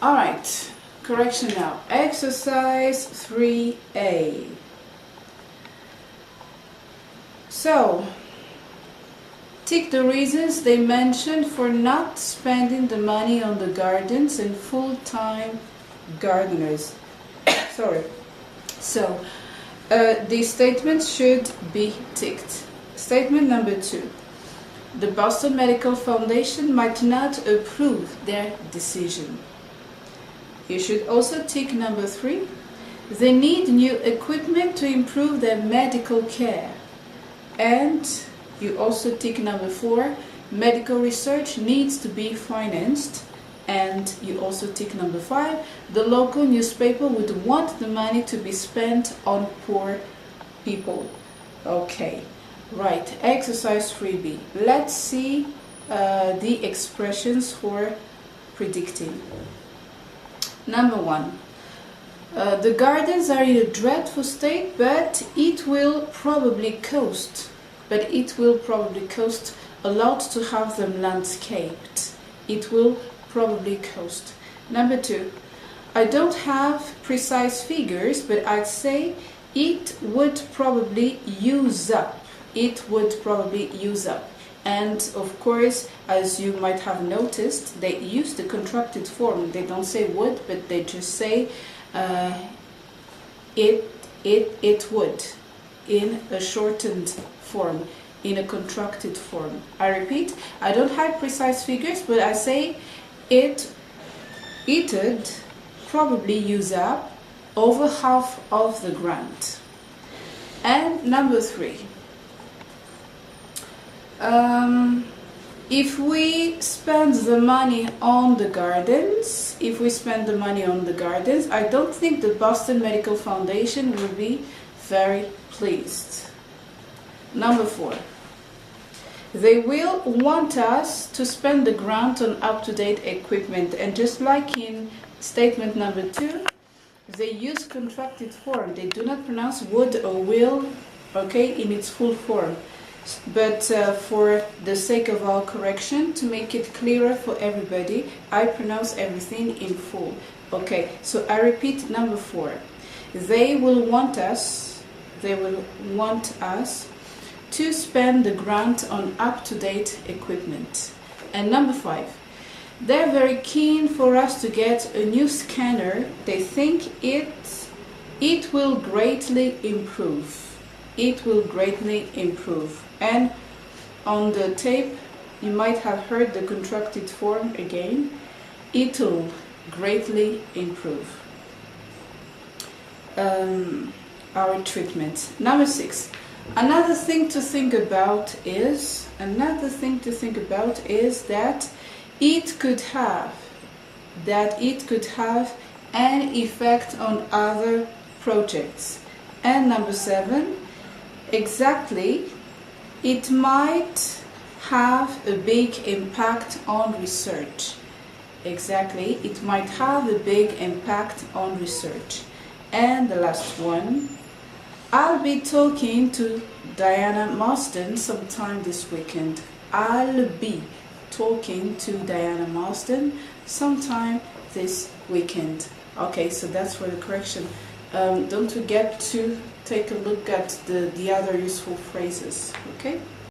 Alright, correction now. Exercise 3A. So, tick the reasons they mentioned for not spending the money on the gardens and full-time gardeners. Sorry. So, these statements should be ticked. Statement number 2. The Boston Medical Foundation might not approve their decision. You should also tick number 3. They need new equipment to improve their medical care. And you also tick number 4. Medical research needs to be financed. And you also tick number 5. The local newspaper would want the money to be spent on poor people. Okay, right. Exercise 3B. Let's see the expressions for predicting. Number 1. The gardens are in a dreadful state, but it will probably cost. A lot to have them landscaped. It will probably cost. Number 2. I don't have precise figures, but I'd say it would probably use up. And of course, as you might have noticed, they use the contracted form. They don't say would, but they just say it would in a shortened form, in a contracted form. I repeat, I don't have precise figures, but I say it'd probably use up over half of the grant. And number 3. If we spend the money on the gardens, I don't think the Boston Medical Foundation will be very pleased. Number 4. They will want us to spend the grant on up-to-date equipment, and just like in statement number 2, they use contracted form. They do not pronounce would or will, okay, in its full form. But for the sake of our correction, to make it clearer for everybody, I pronounce everything in full. Okay, so I repeat number 4. They will want us to spend the grant on up-to-date equipment. And number 5. They're very keen for us to get a new scanner. They think it will greatly improve. And on the tape, you might have heard the contracted form again. It'll greatly improve our treatment. Number 6. Another thing to think about is that it could have an effect on other projects. And number 7. Exactly, it might have a big impact on research. And the last one, I'll be talking to Diana Marsden sometime this weekend. Okay, so that's for the correction. Don't forget to take a look at the other useful phrases, okay?